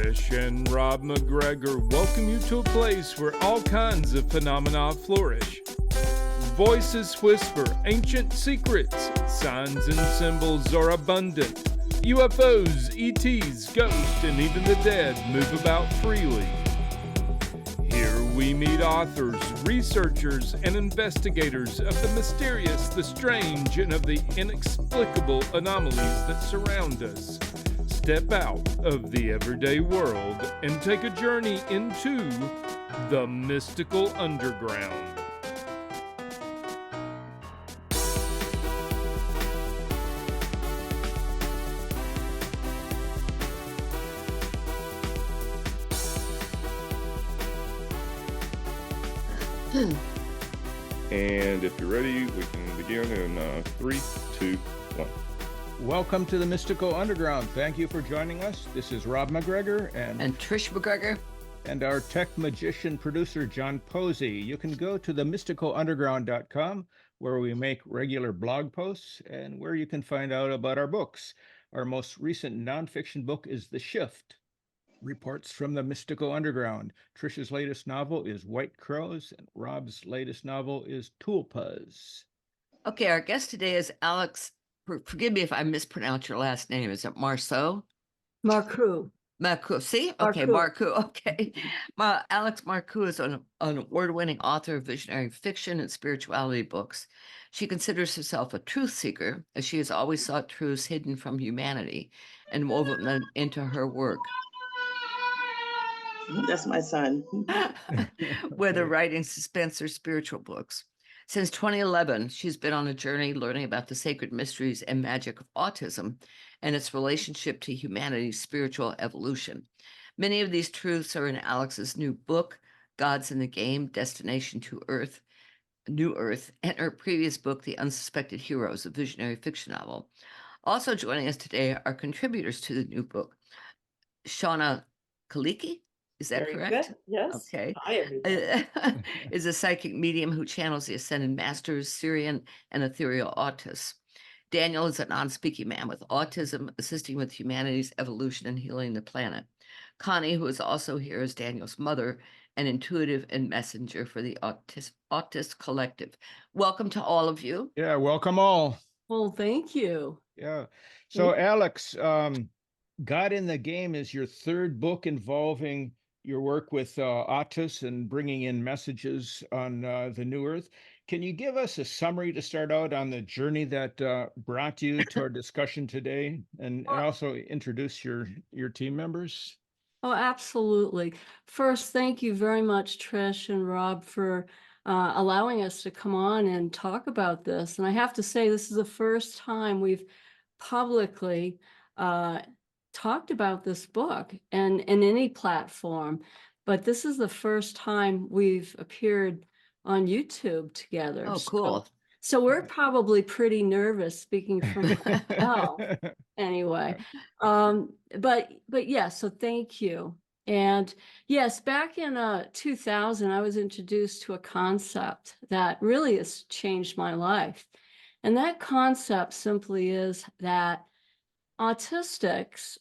Trish and Rob McGregor welcome you to a place where all kinds of phenomena flourish. Voices whisper ancient secrets, signs and symbols are abundant. UFOs, ETs, ghosts, and even the dead move about freely. Here we meet authors, researchers, and investigators of the mysterious, the strange, and of the inexplicable anomalies that surround us. Step out of the everyday world and take a journey into the mystical underground. And if you're ready, we can begin in 3, 2, 1. Welcome to the Mystical Underground. Thank you for joining us. This is Rob McGregor and Trish McGregor. And our tech magician producer, John Posey. You can go to themysticalunderground.com where we make regular blog posts and where you can find out about our books. Our most recent nonfiction book is The Shift, Reports from the Mystical Underground. Trish's latest novel is White Crows, and Rob's latest novel is Tulpas. Okay, our guest today is Alex. Forgive me if I mispronounce your last name. Is it Marceau? Marcoux. Marcoux. See? Okay, Marcoux. Okay. Alex Marcoux is an award-winning author of visionary fiction and spirituality books. She considers herself a truth seeker, as she has always sought truths hidden from humanity and woven them into her work. That's my son. Whether writing suspense or spiritual books. Since 2011, she's been on a journey learning about the sacred mysteries and magic of autism and its relationship to humanity's spiritual evolution. Many of these truths are in Alex's new book, Gods in the Game, Destination to Earth, New Earth, and her previous book, The Unsuspected Heroes, a visionary fiction novel. Also joining us today are contributors to the new book, Shauna Kalicki. Is that Very correct? Good. Yes. Okay. Hi, everybody. Is a psychic medium who channels the ascended masters, Cerian, and Ethereal Autists. Daniel is a non-speaking man with autism, assisting with humanity's evolution and healing the planet. Connie, who is also here as Daniel's mother, an intuitive and messenger for the Autist Collective. Welcome to all of you. Yeah, welcome all. Well, thank you. Yeah. So, Alex, God in the Game is your third book involving your work with autists and bringing in messages on the New Earth. Can you give us a summary to start out on the journey that brought you to our discussion today, and also introduce your team members? Oh, absolutely. First, thank you very much, Trish and Rob, for allowing us to come on and talk about this. And I have to say, this is the first time we've publicly talked about this book and in any platform, but this is the first time we've appeared on YouTube together. Oh, cool. So we're probably pretty nervous, speaking for myself anyway. But yeah, so thank you. And yes, back in 2000, I was introduced to a concept that really has changed my life. And that concept simply is that autistics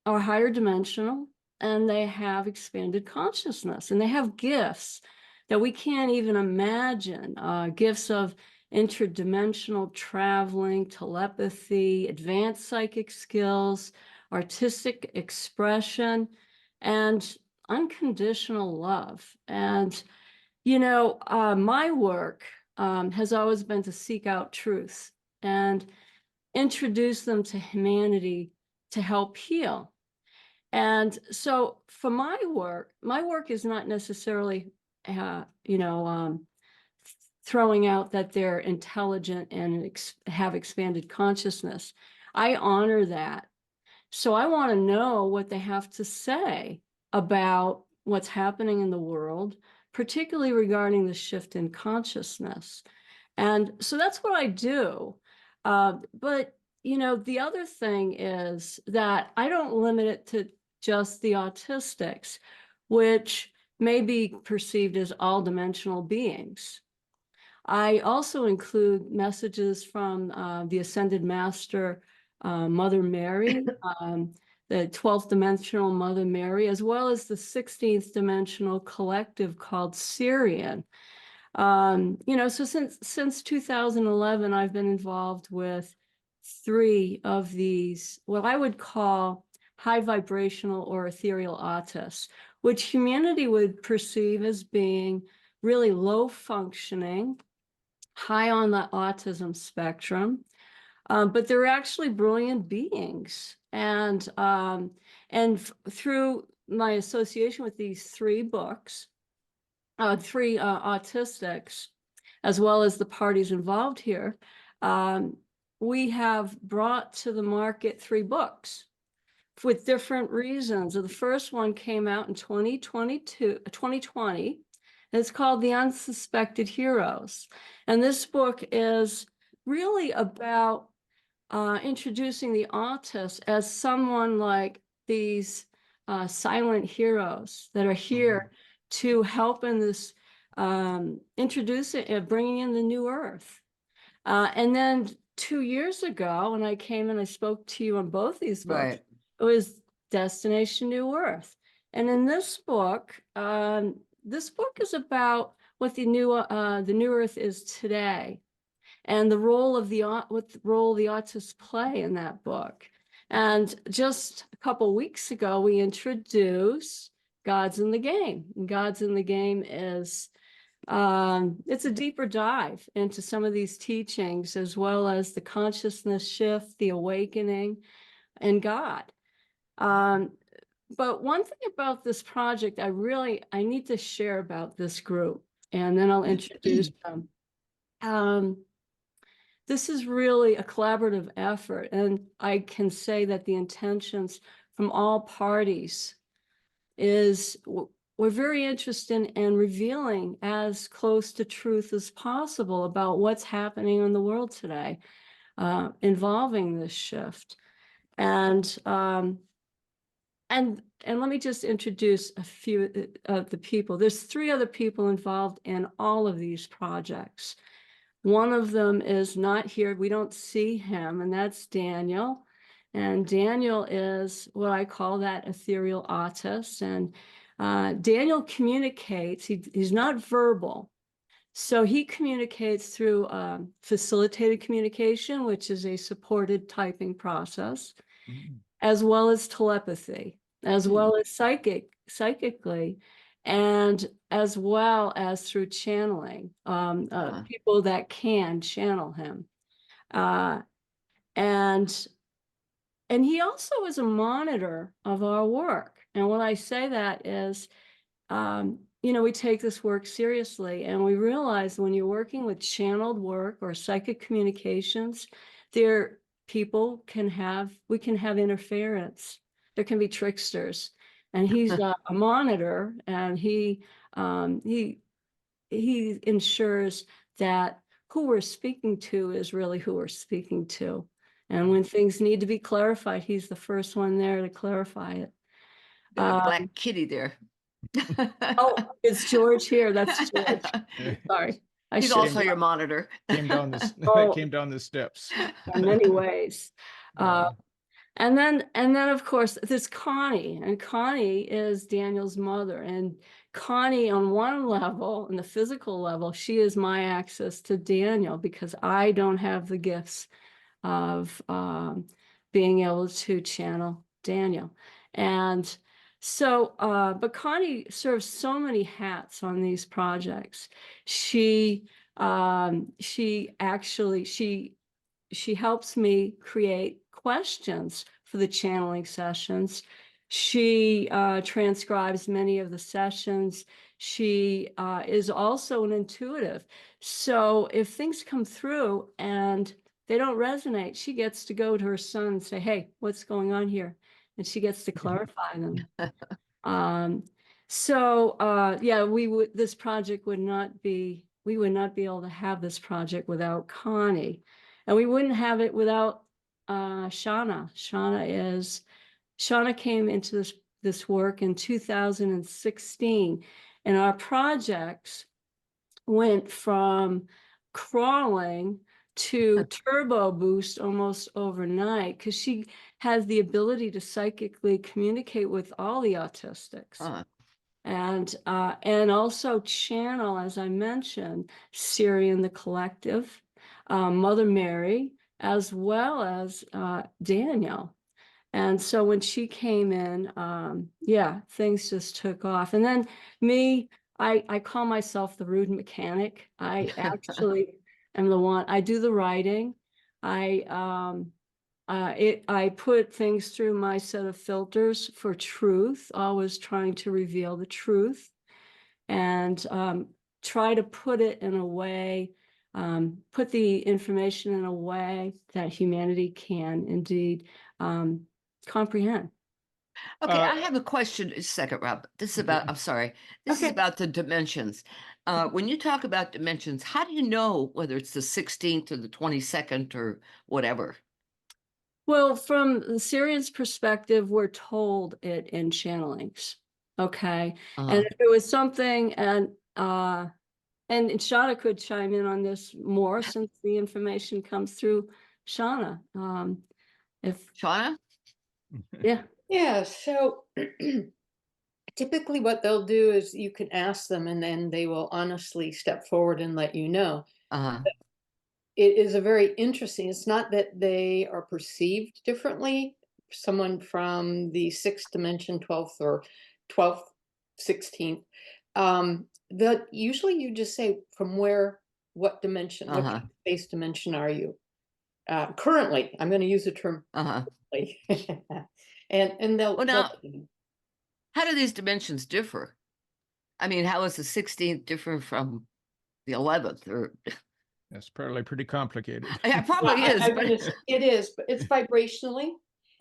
are higher dimensional and they have expanded consciousness and they have gifts that we can't even imagine, gifts of interdimensional traveling, telepathy, advanced psychic skills, artistic expression, and unconditional love. And, you know, my work has always been to seek out truths and introduce them to humanity to help heal. And so for my work is not necessarily, throwing out that they're intelligent and have expanded consciousness. I honor that. So I want to know what they have to say about what's happening in the world, particularly regarding the shift in consciousness. And so that's what I do. But, you know, the other thing is that I don't limit it to just the autistics, which may be perceived as all-dimensional beings. I also include messages from the Ascended Master, Mother Mary, the 12th dimensional Mother Mary, as well as the 16th dimensional collective called Cerian. So since 2011, I've been involved with 3 of these, what I would call high vibrational or ethereal autists, which humanity would perceive as being really low functioning, high on the autism spectrum, but they're actually brilliant beings. And through my association with these 3 books, 3 autistics, as well as the parties involved here, we have brought to the market 3 books with different reasons. The first one came out in 2020. And it's called The Unsuspected Heroes. And this book is really about introducing the autist as someone like these silent heroes that are here to help in this bringing in the new earth. And then 2 years ago, when I came and I spoke to you on both these books, Right. it was Destination New Earth. And in this book is about what the new earth is today, and the role of what role the autists play in that book. And just a couple weeks ago, we introduced Gods in the Game. And Gods in the Game is it's a deeper dive into some of these teachings, as well as the consciousness shift, the awakening, and God. But one thing about this project, I need to share about this group, and then I'll introduce them. This is really a collaborative effort, and I can say that the intentions from all parties is we're very interested in revealing as close to truth as possible about what's happening in the world today, involving this shift. And let me just introduce a few of the people. There's 3 other people involved in all of these projects. One of them is not here. We don't see him, and that's Daniel. And Daniel is what I call that ethereal autist. And Daniel communicates. He's not verbal. So he communicates through facilitated communication, which is a supported typing process, as well as telepathy, as well as psychically, and as well as through channeling, people that can channel him. And he also is a monitor of our work. And when I say that is, we take this work seriously, and we realize when you're working with channeled work or psychic communications, we can have interference. There can be tricksters, and he's a monitor, and he ensures that who we're speaking to is really who we're speaking to. And when things need to be clarified, he's the first one there to clarify it. Got a black kitty there. Oh, it's George here. That's George. Sorry. He's also your monitor. Came down the steps. In many ways. And then of course there's Connie, and Connie is Daniel's mother. And Connie, on one level, in the physical level, she is my access to Daniel, because I don't have the gifts of being able to channel Daniel. And so, but Connie serves so many hats on these projects. She helps me create questions for the channeling sessions. She transcribes many of the sessions. She is also an intuitive. So if things come through and they don't resonate, she gets to go to her son and say, "Hey, what's going on here?" And she gets to clarify them. This project would not be, we would not be able to have this project without Connie, and we wouldn't have it without Shauna. Shauna came into this work in 2016, and our projects went from crawling to turbo boost almost overnight because she has the ability to psychically communicate with all the autistics. Huh. And also channel, as I mentioned, Cerian the Collective, Mother Mary, as well as Daniel. And so when she came in, yeah, things just took off. And then me, I call myself the rude mechanic. I actually am the one, I do the writing. I put things through my set of filters for truth, always trying to reveal the truth, and try to put it in a way, put the information in a way that humanity can indeed comprehend. Okay, I have a question. A second, Rob. This is about, I'm sorry. This is Okay. about the dimensions. When you talk about dimensions, how do you know whether it's the 16th or the 22nd or whatever? Well, from the Cerian's perspective, we're told it in channelings. Okay. And if it was something, and Shauna could chime in on this more since the information comes through Shauna. If Shauna? yeah. Yeah, so typically what they'll do is you can ask them and then they will honestly step forward and let you know. It is a very interesting, it's not that they are perceived differently. Someone from the 6th dimension, 12th or 12th, 16th, that usually you just say from where, what dimension, what kind of space dimension are you? Currently, I'm going to use the term currently. and they'll, Well, now, how do these dimensions differ? I mean, how is the 16th different from the 11th? Or That's probably pretty complicated. yeah, it probably is. But it is, but it's vibrationally.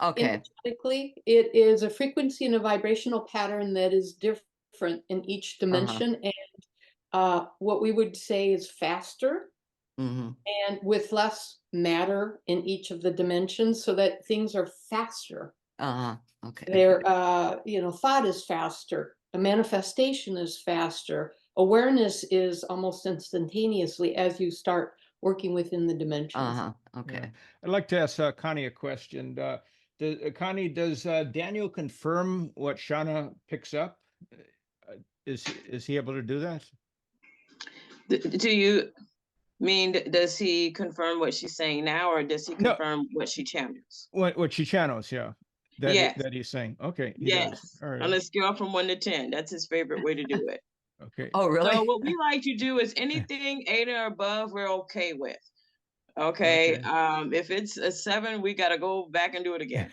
okay. Energetically, it is a frequency and a vibrational pattern that is different in each dimension, and what we would say is faster, and with less matter in each of the dimensions, so that things are faster. Okay. Their thought is faster, a manifestation is faster, awareness is almost instantaneously as you start working within the dimensions. Okay. Yeah. I'd like to ask Connie a question. Connie, does Daniel confirm what Shauna picks up? Is he able to do that? Do you mean, does he confirm what she's saying now, or does he confirm what she channels? What she channels, yeah. That he's saying. Okay. Yes. All right. On a scale from 1 to 10, that's his favorite way to do it. Okay. Oh, really? So what we like to do is anything 8 or above, we're okay with. Okay. If it's a 7, we got to go back and do it again.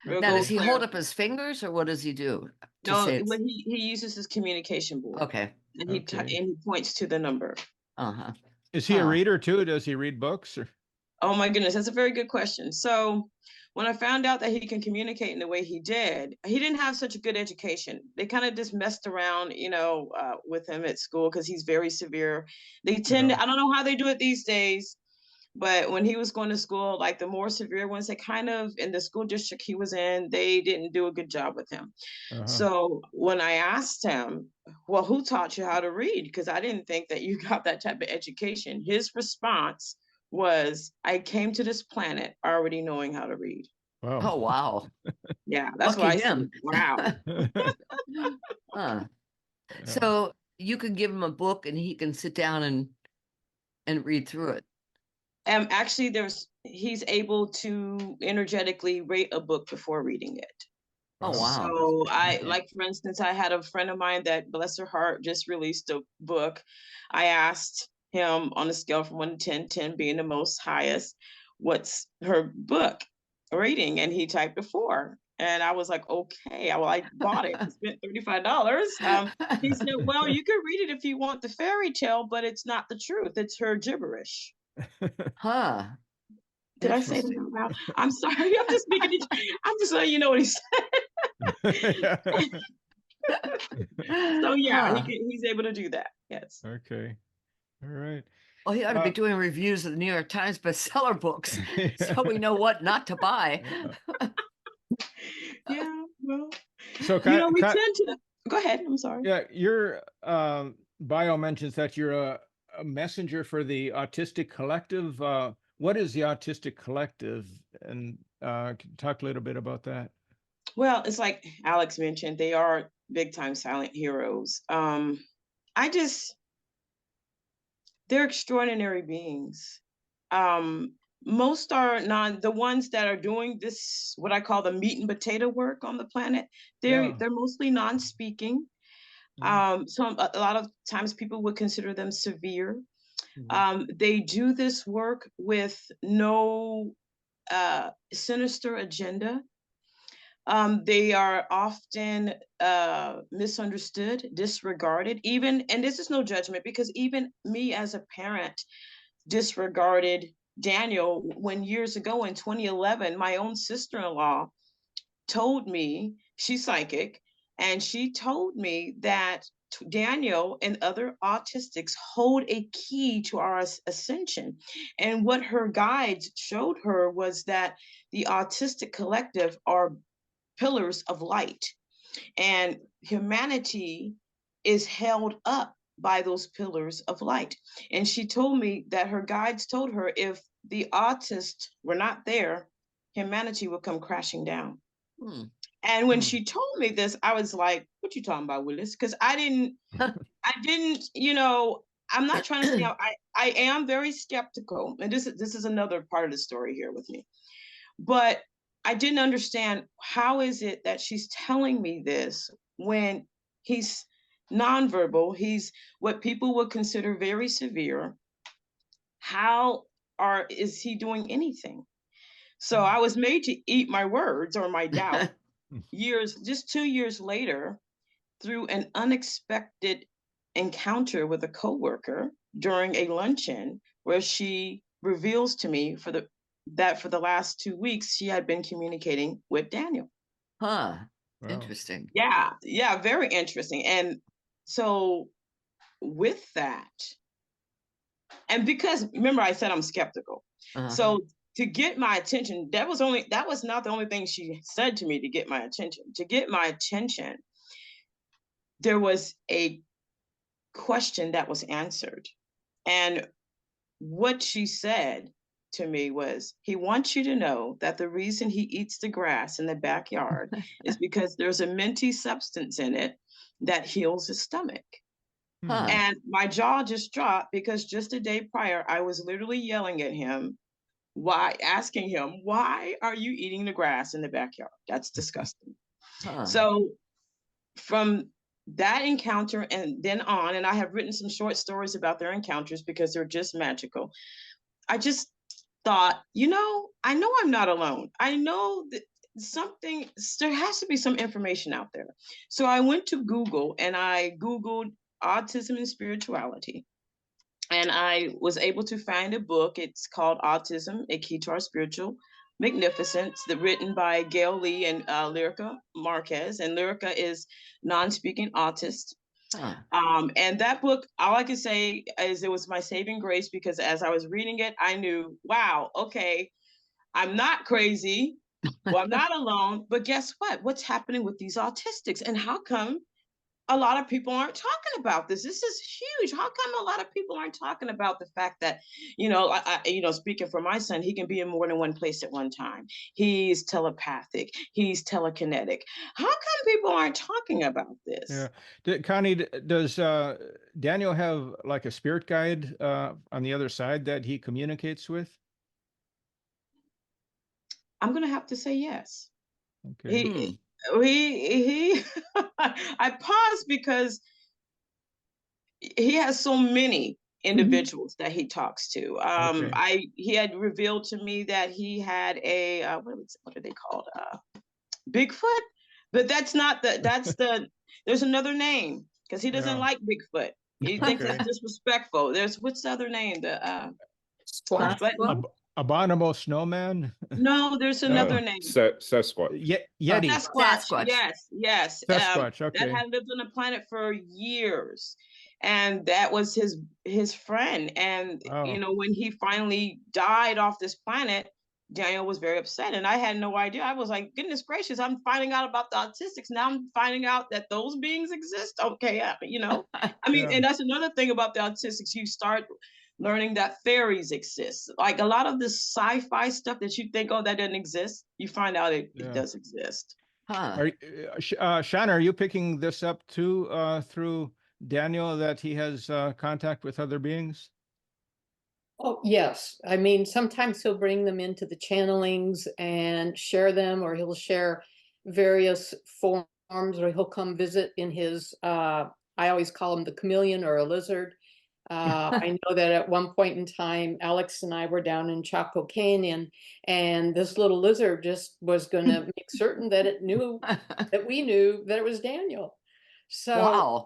Now, does he hold up his fingers, or what does he do? No, when he uses his communication board. Okay. And he points to the number. Is he a reader too? Does he read books? Or? Oh my goodness, that's a very good question. So when I found out that he can communicate in the way he did, he didn't have such a good education. They kind of just messed around, with him at school because he's very severe. They tend to, I don't know how they do it these days, but when he was going to school, like the more severe ones, they kind of, in the school district he was in, they didn't do a good job with him. So when I asked him, well, who taught you how to read? Because I didn't think that you got that type of education. His response was, I came to this planet already knowing how to read. Wow. Oh, wow. Yeah, that's why I said, wow. So you could give him a book and he can sit down and read through it. Actually, he's able to energetically rate a book before reading it. Oh, wow. So like, for instance, I had a friend of mine that, bless her heart, just released a book. I asked him on a scale from 1 to 10, 10 being the most highest, what's her book rating? And he typed a 4. And I was like, okay, well, I bought it. I spent $35. He said, well, you can read it if you want the fairy tale, but it's not the truth. It's her gibberish. Did I say that out loud? I'm sorry. I'm just making it. I'm just letting you know what he said. So yeah, he's able to do that. Yes. Okay. All right. Well, he ought to be doing reviews of the New York Times bestseller books, so we know what not to buy. Yeah. Well. So we tend to. Go ahead. I'm sorry. Yeah, your bio mentions that you're a messenger for the Autistic Collective. What is the Autistic Collective? And can you talk a little bit about that? Well, it's like Alex mentioned, they are big time silent heroes. They're extraordinary beings. Most are not the ones that are doing this, what I call the meat and potato work on the planet. They're mostly non-speaking. So a lot of times people would consider them severe. They do this work with no sinister agenda. They are often misunderstood, disregarded, even, and this is no judgment, because even me as a parent disregarded Daniel when years ago in 2011, my own sister-in-law told me, she's psychic, and she told me that Daniel and other autistics hold a key to our ascension. And what her guides showed her was that the Autistic Collective are pillars of light, and humanity is held up by those pillars of light. And she told me that her guides told her if the autists were not there, humanity would come crashing down. And when she told me this, I was like, what you talking about, Willis? Because I didn't, I'm not trying to say I am very skeptical. And this is another part of the story here with me. But I didn't understand, how is it that she's telling me this when he's nonverbal, he's what people would consider very severe. How is he doing anything? So I was made to eat my words or my doubt just 2 years later, through an unexpected encounter with a coworker during a luncheon, where she reveals to me that for the last 2 weeks, she had been communicating with Daniel. Wow. Interesting. Yeah, very interesting. And so with that, and because remember I said I'm skeptical. So to get my attention, that was not the only thing she said to me to get my attention. To get my attention, there was a question that was answered. And what she said to me was, he wants you to know that the reason he eats the grass in the backyard is because there's a minty substance in it that heals his stomach. And my jaw just dropped, because just a day prior, I was literally yelling at him, asking him, why are you eating the grass in the backyard? That's disgusting. So from that encounter and then on, and I have written some short stories about their encounters because they're just magical. I just thought, I know I'm not alone. I know that there has to be some information out there. So I went to Google and I Googled autism and spirituality. And I was able to find a book. It's called Autism, A Key to Our Spiritual Magnificence, written by Gail Lee and Lyrica Marquez. And Lyrica is non-speaking autist. And that book, all I can say is it was my saving grace, because as I was reading it, I knew, wow, okay, I'm not crazy. Well, I'm not alone. But guess what? What's happening with these autistics? And how come a lot of people aren't talking about this? This is huge. How come a lot of people aren't talking about the fact that, speaking for my son, he can be in more than one place at one time. He's telepathic. He's telekinetic. How come people aren't talking about this? Yeah. Connie, does Daniel have like a spirit guide on the other side that he communicates with? I'm going to have to say yes. Okay. He I paused because he has so many individuals that he talks to. He had revealed to me that he had a what are they called? Bigfoot, but that's not there's another name, because he doesn't like Bigfoot. He thinks it's disrespectful. What's the other name? Abominable snowman? No, there's another name. Sasquatch. Yeti. Sasquatch. Yes. Sasquatch. Okay. That had lived on the planet for years, and that was his friend. And when he finally died off this planet, Daniel was very upset, and I had no idea. I was like, goodness gracious, I'm finding out about the autistics. Now I'm finding out that those beings exist. Okay, you know, I mean, Yeah. and that's another thing about the autistics. You start learning that fairies exist. Like a lot of this sci-fi stuff that you think, oh, that doesn't exist, you find out it Yeah. does exist. Are Shauna, are you picking this up too through Daniel, that he has contact with other beings? Oh, yes. I mean, sometimes he'll bring them into the channelings and share them, or he'll share various forms, or he'll come visit in his, I always call him the chameleon or a lizard. I know that at one point in time, Alex and I were down in Chaco Canyon, and this little lizard just was going to make certain that it knew that we knew that it was Daniel. So, Wow.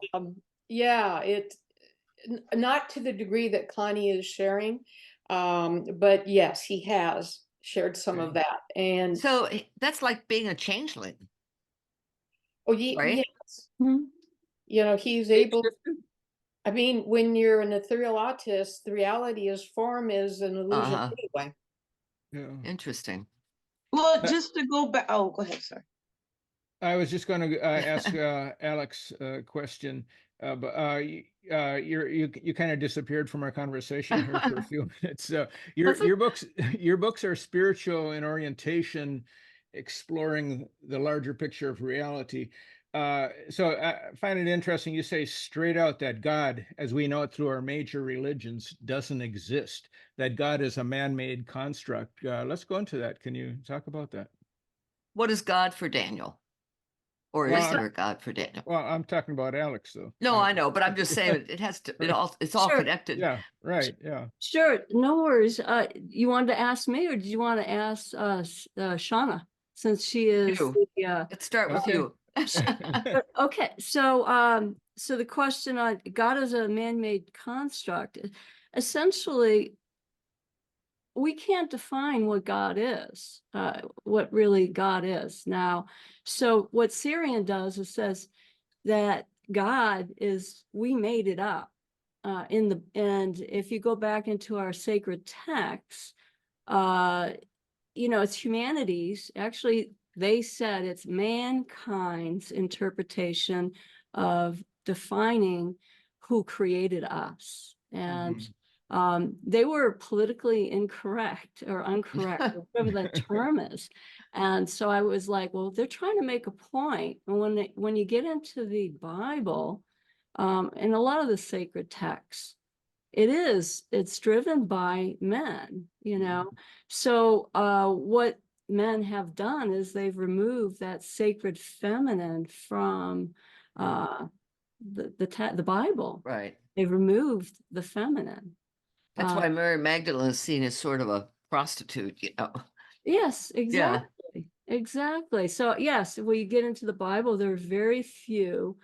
yeah, not to the degree that Connie is sharing, but yes, he has shared some of that. And So that's like being a changeling, right? yes, Mhm. you know, he's able. I mean, when you're an ethereal autist, the reality is form is an illusion anyway. Yeah. Interesting. Well, just to go back. Oh, go ahead, sir. I was just going to ask Alex a question, but you kind of disappeared from our conversation here for a few minutes. Your books are spiritual in orientation, exploring the larger picture of reality. So I find it interesting. You say straight out that God, as we know it through our major religions, doesn't exist. That God is a man-made construct. Let's go into that. Can you talk about that? What is God for Daniel? Or is there a God for Daniel? Well, I'm talking about Alex, though. No, I know, but I'm just saying it has to. It's all Sure. connected. Yeah, right. Yeah. Sure, no worries. You wanted to ask me, or did you want to ask Shauna, since she is You. the Let's start with Okay. you. okay, so so the question on God as a man-made construct, essentially, we can't define what God is, what really God is now. So what Cerian does is says that God is, we made it up. And if you go back into our sacred texts, you know, it's humanity's, actually, they said it's mankind's interpretation of defining who created us. And they were politically incorrect or incorrect, whatever the term is. And so I was like, well, they're trying to make a point. And when you get into the Bible, and a lot of the sacred texts, it's driven by men, you know. So what men have done is they've removed that sacred feminine from the Bible. Right. They've removed the feminine. That's why Mary Magdalene is seen as sort of a prostitute, you know. Yes, exactly. Exactly. So yes, when you get into the Bible, there are very few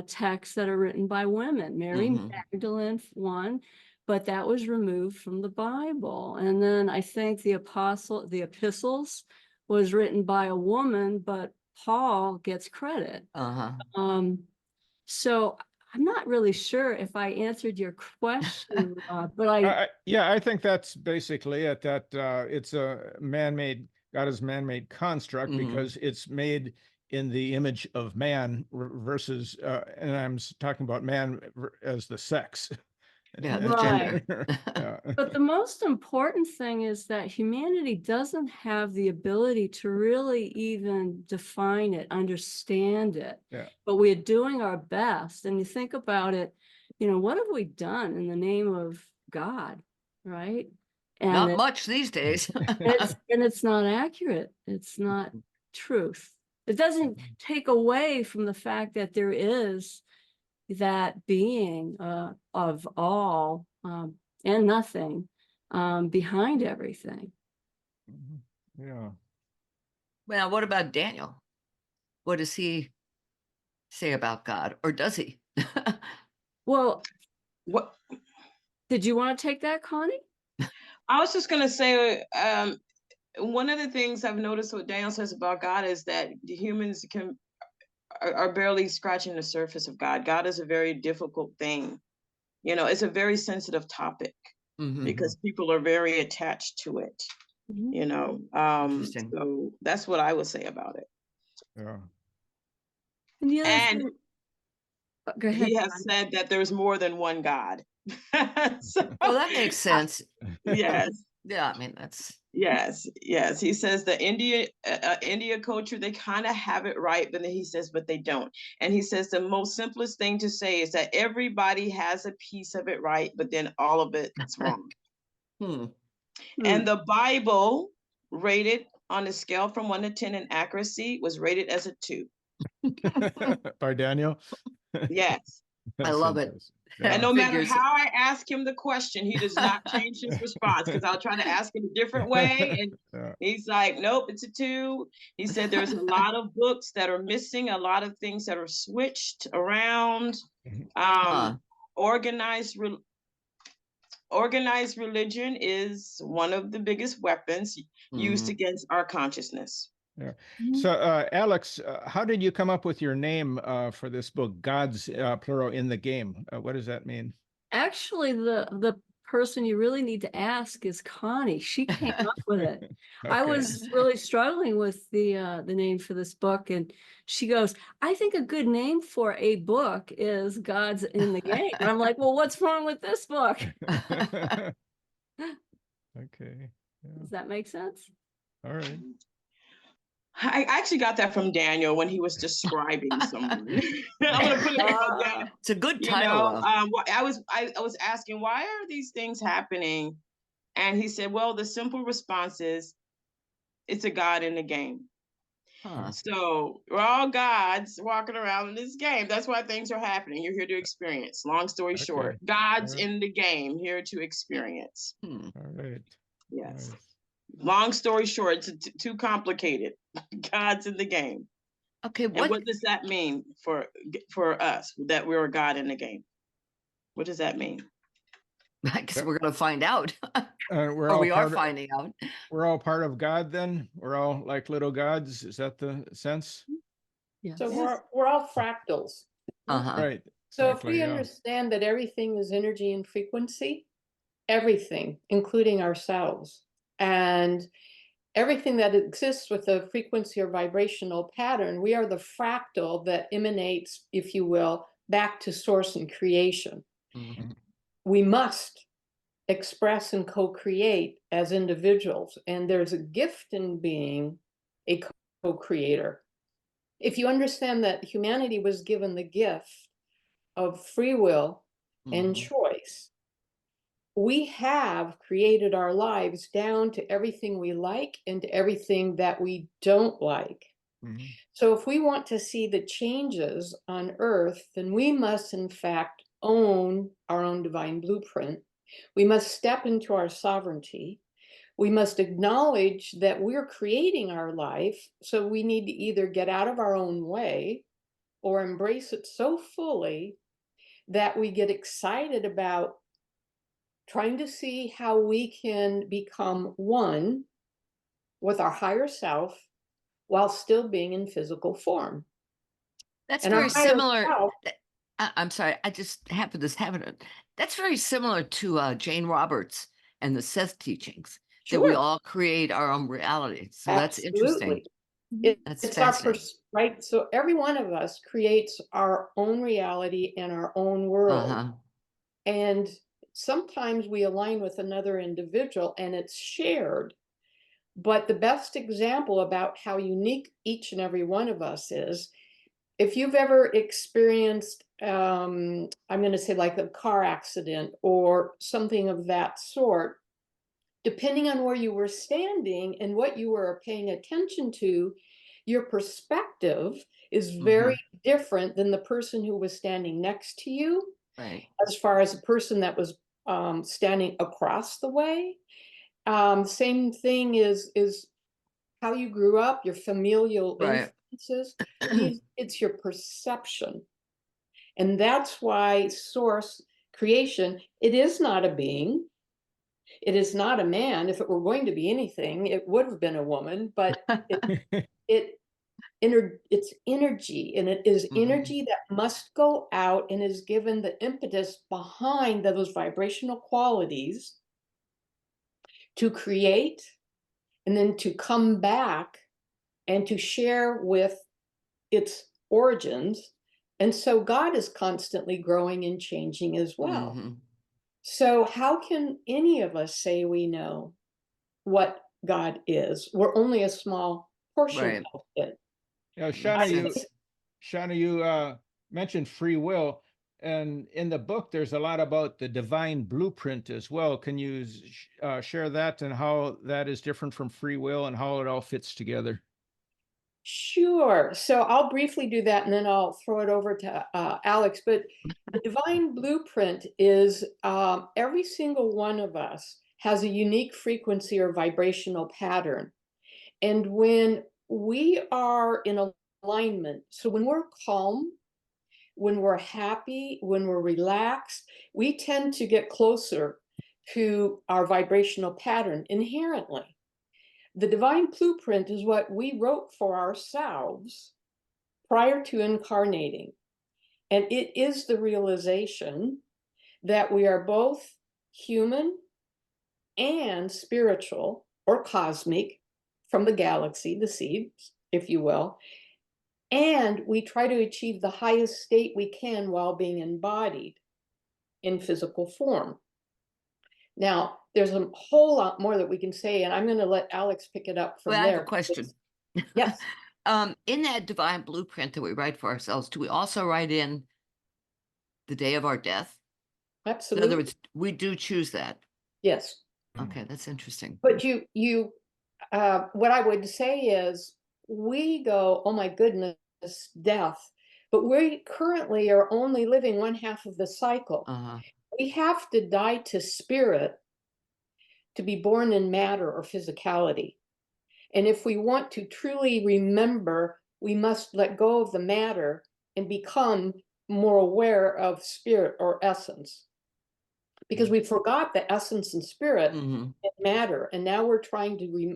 texts that are written by women. Mary Magdalene, one, but that was removed from the Bible. And then I think the epistles was written by a woman, but Paul gets credit. So I'm not really sure if I answered your question, but I think that's basically it, that it's a man-made, God is man-made construct because it's made in the image of man versus, and I'm talking about man as the sex. Yeah, the right. gender. But the most important thing is that humanity doesn't have the ability to really even define it, understand it. Yeah. But we're doing our best. And you think about it, you know, what have we done in the name of God, right? And not much these days. it's not accurate. It's not truth. It doesn't take away from the fact that there is that being of all and nothing behind everything. Yeah. Well, what about Daniel? What does he say about God, or does he? Well, What did you want to take that, Connie? I was just gonna say, one of the things I've noticed what Daniel says about God is that the humans are barely scratching the surface of God. God is a very difficult thing. You know, it's a very sensitive topic because people are very attached to it. you know. Interesting. So that's what I would say about it. Yeah. And the other And thing, go ahead. he has said that there's more than one God. So, Well, that makes sense. yes. Yeah, I mean, that's Yes, yes. He says the India culture, they kind of have it right, but then he says, but they don't. And he says the most simplest thing to say is that everybody has a piece of it right, but then all of it's wrong. And the Bible, rated on a scale from 1 to 10 in accuracy, was rated as a 2. By Daniel. Yes. I love it. And no matter Figures. how I ask him the question, he does not change his response, because I'll try to ask him a different way. And he's like, nope, it's a 2. He said there's a lot of books that are missing, a lot of things that are switched around. Organized religion is one of the biggest weapons used against our consciousness. Yeah. So, Alex, how did you come up with your name for this book, God's plural in the game? What does that mean? Actually, the person you really need to ask is Connie. She came up with it. Okay. I was really struggling with the name for this book, and she goes, "I think a good name for a book is God's in the Game." And I'm like, "Well, what's wrong with this book?" Okay. Yeah. Does that make sense? All right. I actually got that from Daniel when he was describing someone. I'm gonna put it like that. It's a good title. I was asking, why are these things happening? And he said, well, the simple response is, it's a God in the game. So we're all gods walking around in this game. That's why things are happening. You're here to experience. Long story short, God's in the game, here to experience. All right. Yes. Nice. Long story short, it's too complicated. God's in the game. Okay. And what does that mean for us, that we're a God in the game? What does that mean? I guess we're going to find out. We are finding out. We're all part of God then? We're all like little gods? Is that the sense? Yeah. So we're all fractals. Right. So if we understand that everything is energy and frequency, everything, including ourselves, and everything that exists with a frequency or vibrational pattern, we are the fractal that emanates, if you will, back to source and creation. We must express and co-create as individuals, and there's a gift in being a co-creator. If you understand that humanity was given the gift of free will and choice, we have created our lives down to everything we like and to everything that we don't like. So if we want to see the changes on Earth, then we must in fact own our own divine blueprint. We must step into our sovereignty. We must acknowledge that we're creating our life. So we need to either get out of our own way or embrace it so fully that we get excited about trying to see how we can become one with our higher self while still being in physical form. That's very similar. I'm sorry, I just happened to have it. That's very similar to Jane Roberts and the Seth teachings, that we all create our own reality. So that's interesting. It's fascinating. Right? So every one of us creates our own reality and our own world. And sometimes we align with another individual and it's shared. But the best example about how unique each and every one of us is, if you've ever experienced, I'm going to say like a car accident or something of that sort, depending on where you were standing and what you were paying attention to, your perspective is very different than the person who was standing next to you. Right. As far as the person that was standing across the way. Same thing is how you grew up, your familial influences. It's your perception. And that's why source creation, it is not a being. It is not a man. If it were going to be anything, it would have been a woman, but it's energy, and it is energy that must go out and is given the impetus behind those vibrational qualities to create, and then to come back and to share with its origins. And so God is constantly growing and changing as well. Mm-hmm. So how can any of us say we know what God is? We're only a small portion of it. Now, Shauna, you mentioned free will, and in the book, there's a lot about the divine blueprint as well. Can you share that and how that is different from free will and how it all fits together? Sure. So I'll briefly do that and then I'll throw it over to Alex. But the divine blueprint is every single one of us has a unique frequency or vibrational pattern. And when we are in alignment, so when we're calm, when we're happy, when we're relaxed, we tend to get closer to our vibrational pattern inherently. The divine blueprint is what we wrote for ourselves prior to incarnating. And it is the realization that we are both human and spiritual or cosmic from the galaxy, the seeds, if you will. And we try to achieve the highest state we can while being embodied in physical form. Now, there's a whole lot more that we can say, and I'm going to let Alex pick it up from there. I have a question. Yes. In that divine blueprint that we write for ourselves, do we also write in the day of our death? Absolutely. In other words, we do choose that. Yes. Okay, that's interesting. But what I would say is we go, oh my goodness, death. But we currently are only living one half of the cycle. We have to die to spirit to be born in matter or physicality. And if we want to truly remember, we must let go of the matter and become more aware of spirit or essence. Because we forgot the essence and spirit and matter. And now we're trying to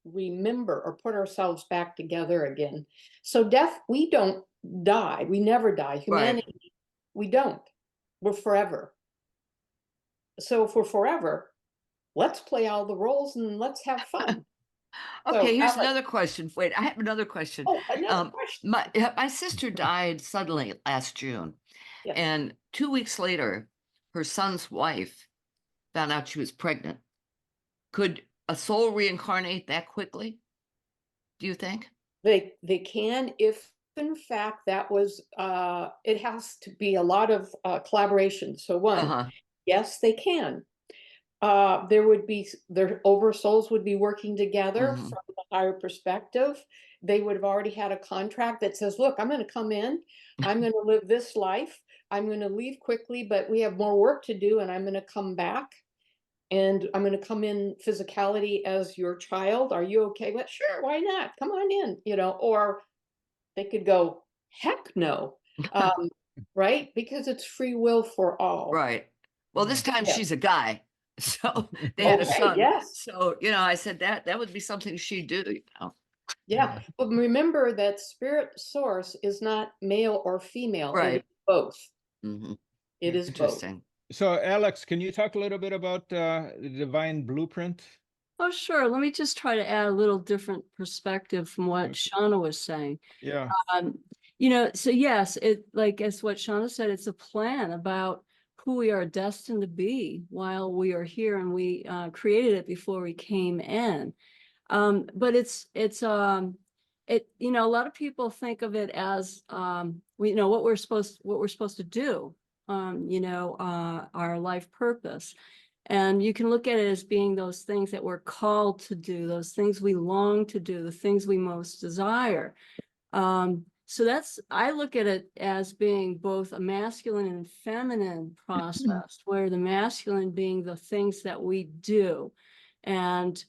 remember or put ourselves back together again. So death, we don't die. We never die. Humanity, we don't. We're forever. So if we're forever, let's play all the roles and let's have fun. Okay, So, here's another question. Wait, I have another question. Oh, another question. My sister died suddenly last June. Yes. And 2 weeks later, her son's wife found out she was pregnant. Could a soul reincarnate that quickly? Do you think? They can, if in fact that was, it has to be a lot of collaboration. So one, yes, they can. There would be, their oversouls would be working together from a higher perspective. They would have already had a contract that says, look, I'm going to come in, I'm going to live this life, I'm going to leave quickly, but we have more work to do, and I'm going to come back, and I'm going to come in physicality as your child. Are you okay? But sure, why not? Come on in, or they could go, heck no, right? Because it's free will for all. Right. Well, this time she's a guy. So they had a son. Yes. So, I said that would be something she'd do, Yeah. But remember that spirit source is not male or female. Right. It is both. It is both. Interesting. So, Alex, can you talk a little bit about the divine blueprint? Oh, sure. Let me just try to add a little different perspective from what Shauna was saying. Yeah. So yes, it, like as what Shauna said, it's a plan about who we are destined to be while we are here, and we created it before we came in. But a lot of people think of it as what we're supposed to do, our life purpose. And you can look at it as being those things that we're called to do, those things we long to do, the things we most desire. So I look at it as being both a masculine and feminine process, where the masculine being the things that we do. And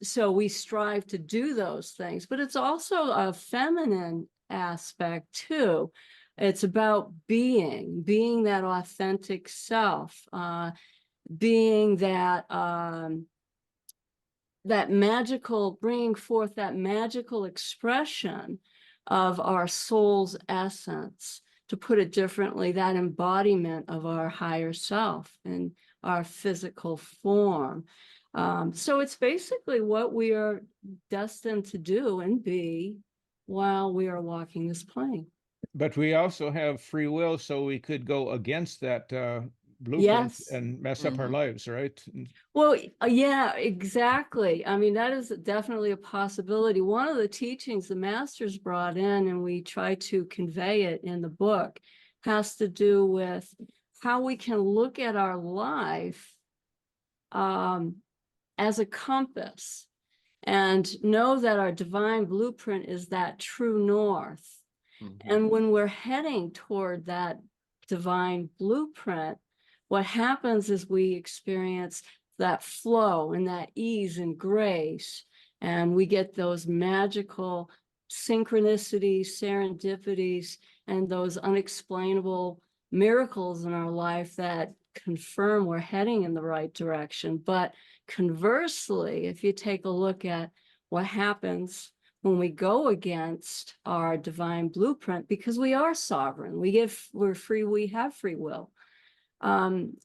so we strive to do those things, but it's also a feminine aspect too. It's about being that authentic self, being that bringing forth that magical expression of our soul's essence. To put it differently, that embodiment of our higher self in our physical form. So it's basically what we are destined to do and be while we are walking this plane. But we also have free will, so we could go against that blueprint Yes. and mess up our lives, right? Well, yeah, exactly. I mean, that is definitely a possibility. One of the teachings the masters brought in, and we try to convey it in the book, has to do with how we can look at our life as a compass and know that our divine blueprint is that true north. And when we're heading toward that divine blueprint, what happens is we experience that flow and that ease and grace, and we get those magical synchronicities, serendipities, and those unexplainable miracles in our life that confirm we're heading in the right direction. But conversely, if you take a look at what happens when we go against our divine blueprint, because we are sovereign, we're free, we have free will.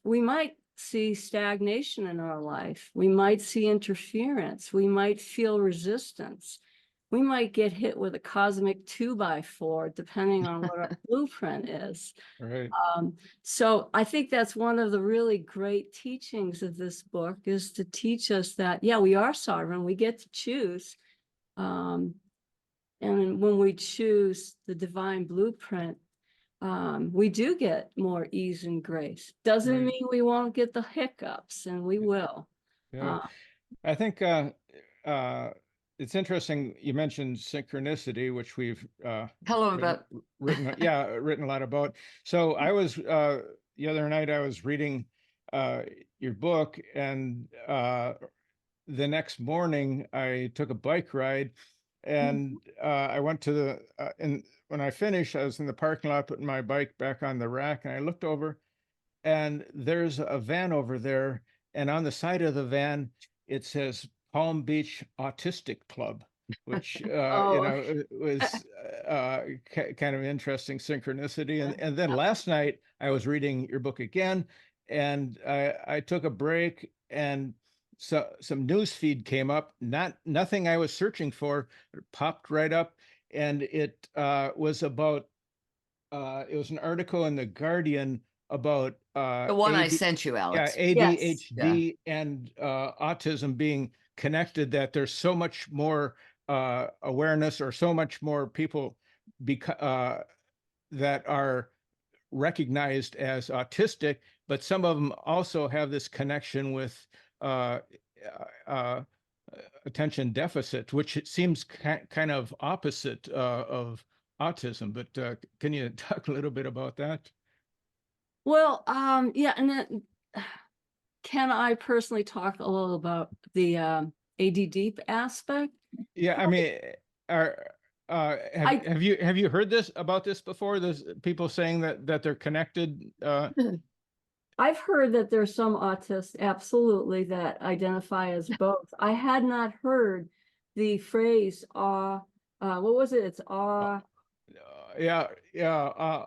We might see stagnation in our life. We might see interference. We might feel resistance. We might get hit with a cosmic 2x4, depending on what our blueprint is. Right. So I think that's one of the really great teachings of this book, is to teach us that, yeah, we are sovereign. We get to choose. And when we choose the divine blueprint, we do get more ease and grace. Doesn't mean we won't get the hiccups, and we will. Yeah. I think it's interesting you mentioned synchronicity, which we've written a lot about. So I was the other night I was reading your book, and the next morning I took a bike ride, and I went to the and when I finished, I was in the parking lot putting my bike back on the rack, and I looked over, and there's a van over there, and on the side of the van it says Palm Beach Autistic Club, which was kind of interesting synchronicity. And then last night I was reading your book again, and I took a break, and so some news feed came up, nothing I was searching for, it popped right up, and it was about it was an article in the Guardian about the one I sent you, Alex. ADHD and autism being connected, that there's so much more awareness, or so much more people that are recognized as autistic, but some of them also have this connection with attention deficit, which it seems kind of opposite of autism. But can you talk a little bit about that? Well, yeah, and then can I personally talk a little about the ADD aspect? Yeah, I mean, have you heard about this before? There's people saying that they're connected. I've heard that there's some autists, absolutely, that identify as both. I had not heard the phrase what was it? It's ADD, autism.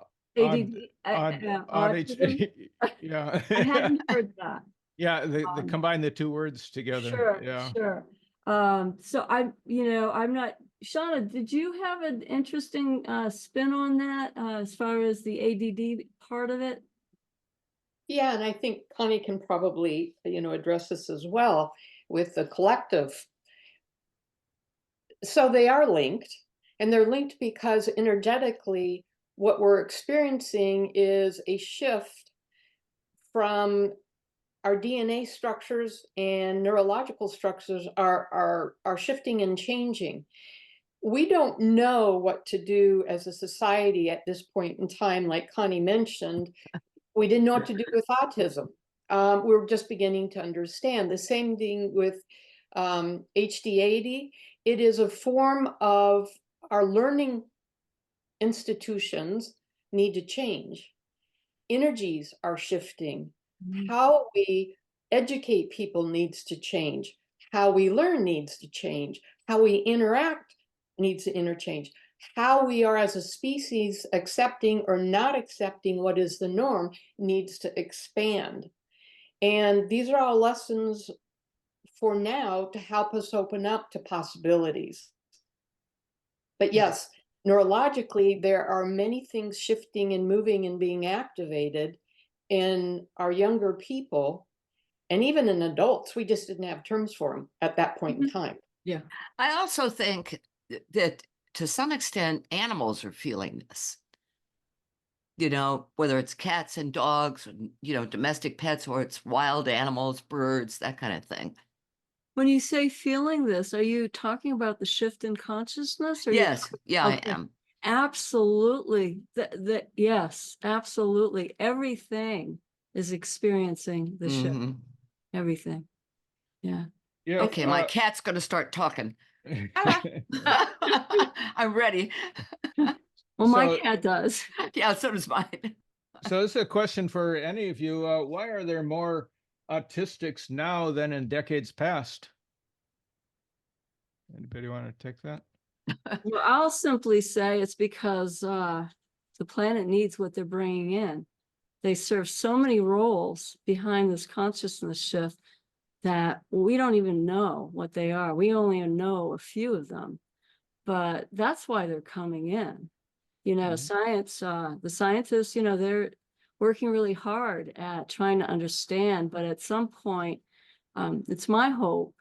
Yeah. I hadn't heard that. Yeah, they combine the two words together. Sure. So I'm not, Shauna, did you have an interesting spin on that as far as the ADD part of it? Yeah, and I think Connie can probably, address this as well with the collective. So they are linked, and they're linked because energetically, what we're experiencing is a shift from our DNA structures and neurological structures are shifting and changing. We don't know what to do as a society at this point in time, like Connie mentioned. We didn't know what to do with autism. We're just beginning to understand. The same thing with HD80. It is a form of our learning institutions need to change. Energies are shifting. How we educate people needs to change. How we learn needs to change. How we interact needs to interchange. How we are as a species accepting or not accepting what is the norm needs to expand. And these are all lessons for now to help us open up to possibilities. But yes, neurologically, there are many things shifting and moving and being activated in our younger people and even in adults. We just didn't have terms for them at that point in time. Yeah. I also think that to some extent, animals are feeling this. You know, whether it's cats and dogs, you know, domestic pets, or it's wild animals, birds, that kind of thing. When you say feeling this, are you talking about the shift in consciousness? Or Yes. Yeah, okay. I am. Absolutely. Yes, absolutely. Everything is experiencing the shift. Everything. Yeah. Yeah. Okay, my cat's going to start talking. I'm ready. Well, my cat does. Yeah, so does mine. So this is a question for any of you. Why are there more autistics now than in decades past? Anybody want to take that? Well, I'll simply say it's because the planet needs what they're bringing in. They serve so many roles behind this consciousness shift that we don't even know what they are. We only know a few of them, but that's why they're coming in. You know, science, the scientists, you know, they're working really hard at trying to understand, but at some point, it's my hope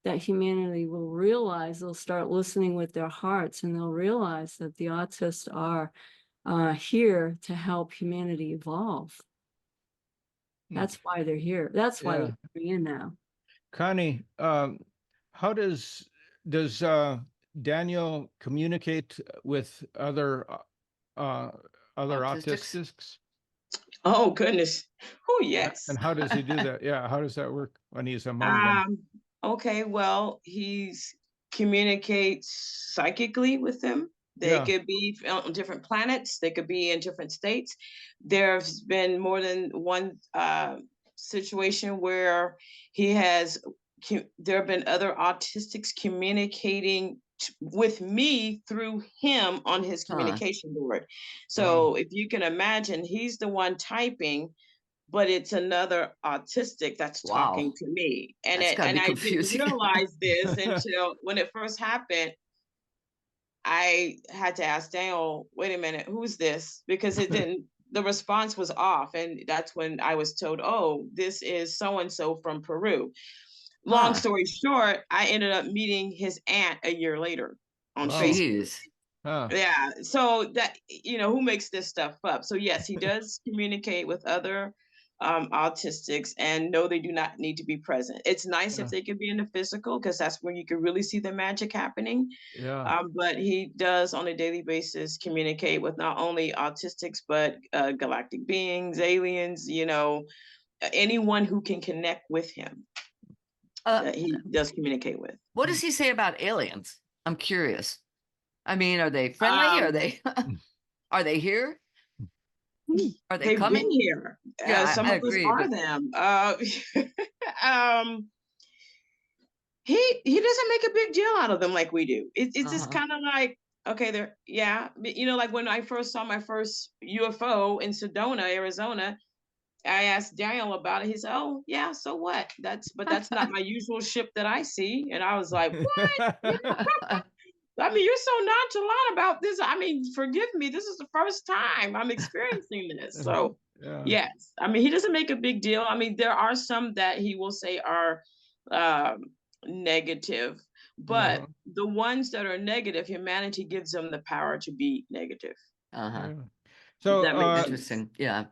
that humanity will realize, they'll start listening with their hearts, and they'll realize that the autists are here to help humanity evolve. That's why they're here. That's why they're coming in now. Connie, how does Daniel communicate with other autistics? Oh, goodness. Oh, yes. And how does he do that? Yeah, how does that work when he's among them? Okay, well, he's communicates psychically with them. They could be on different planets. They could be in different states. There's been more than one situation where there have been other autistics communicating with me through him on his communication board. So if you can imagine, he's the one typing, but it's another autistic that's talking to me. And I didn't realize this until when it first happened. I had to ask Daniel, wait a minute, who's this? Because the response was off. And that's when I was told, oh, this is so-and-so from Peru. Long story short, I ended up meeting his aunt a year later on Facebook. Yeah. So that, you know, who makes this stuff up? So yes, he does communicate with other autistics, and no, they do not need to be present. It's nice if they could be in the physical, because that's where you can really see the magic happening. But he does on a daily basis communicate with not only autistics, but galactic beings, aliens, you know, anyone who can connect with him. He does communicate with. What does he say about aliens? I'm curious. I mean, are they friendly? Are they here? Are they coming here? Some of us are them. He doesn't make a big deal out of them like we do. It's just kind of like, okay, they're you know, like when I first saw my first UFO in Sedona, Arizona, I asked Daniel about it. He said, "Oh, yeah, so what? That's not my usual ship that I see." And I was like, "What?" I mean, you're so nonchalant about this. I mean, forgive me. This is the first time I'm experiencing this. So, yes. I mean, he doesn't make a big deal. I mean, there are some that he will say are negative, but the ones that are negative, humanity gives them the power to be negative. So interesting. Yeah.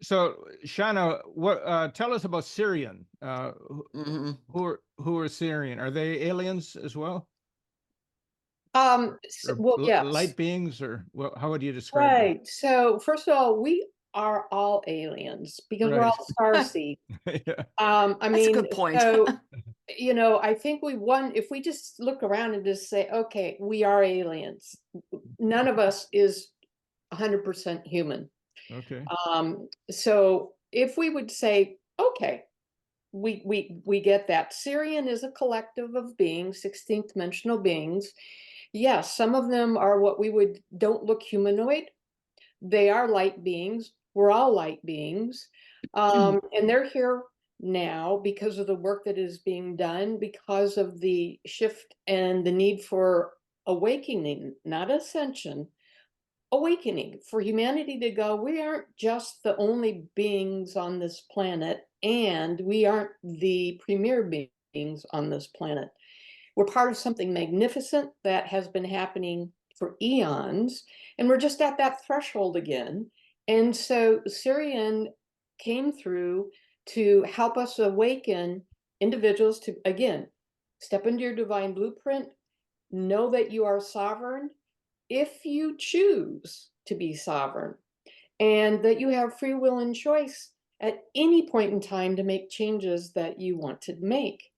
So Shauna, what? Tell us about Cerian. Who are Cerian? Are they aliens as well? Well, yes. Light beings, or how would you describe them? Right. So first of all, we are all aliens because we're all starseed. I mean, that's a good point. So, you know, I think if we just look around and just say, okay, we are aliens. None of us is 100% human. Okay. So if we would say, okay, we get that. Cerian is a collective of beings, 16th dimensional beings. Yes, some of them are what we don't look humanoid. They are light beings. We're all light beings. And they're here now because of the work that is being done, because of the shift and the need for awakening, not ascension, awakening, for humanity to go, we aren't just the only beings on this planet, and we aren't the premier beings on this planet. We're part of something magnificent that has been happening for eons, and we're just at that threshold again. And so Cerian came through to help us awaken individuals to, again, step into your divine blueprint, know that you are sovereign if you choose to be sovereign, and that you have free will and choice at any point in time to make changes that you want to make.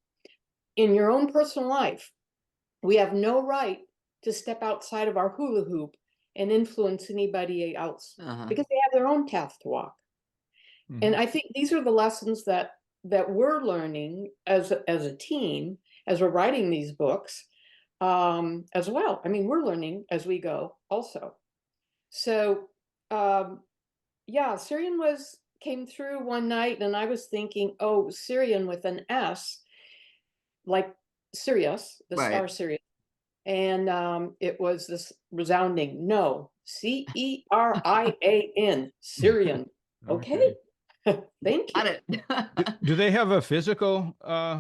In your own personal life, we have no right to step outside of our hula hoop and influence anybody else because they have their own path to walk. Mm-hmm. And I think these are the lessons that we're learning as a team, as we're writing these books, as well. I mean, we're learning as we go also. So, yeah, Cerian came through one night, and I was thinking, oh, Cerian with an S, like Sirius, the star Sirius. And it was this resounding no, Cerian, Cerian. Okay. Thank you. Do they have a physical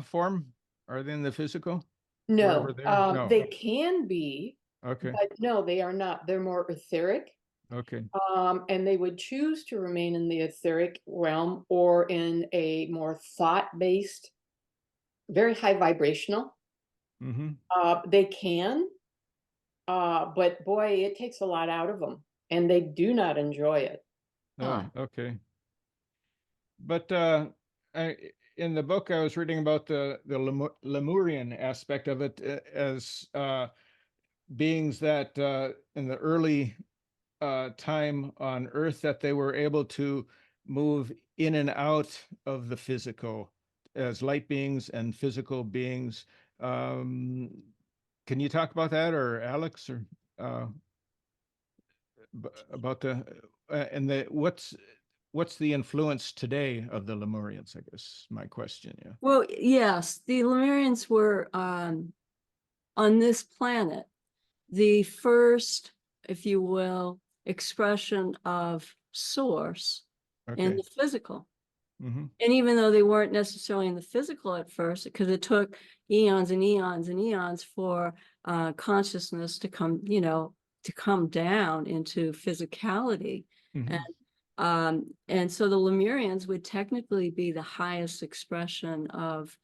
form? Are they in the physical? No, no. They can be. Okay. But no, they are not. They're more etheric. Okay. And they would choose to remain in the etheric realm or in a more thought-based, very high vibrational. Mm-hmm. They can, but boy, it takes a lot out of them, and they do not enjoy it. Oh, okay. But in the book, I was reading about the Lemurian aspect of it as beings that in the early time on Earth, that they were able to move in and out of the physical as light beings and physical beings. Can you talk about that, or Alex, or about the and the what's the influence today of the Lemurians? I guess my question. Yeah. Well, yes, the Lemurians were on this planet the first, if you will, expression of source in the physical. Mm-hmm. And even though they weren't necessarily in the physical at first, because it took eons and eons and eons for consciousness to come, to come down into physicality. Mm-hmm. And so the Lemurians would technically be the highest expression of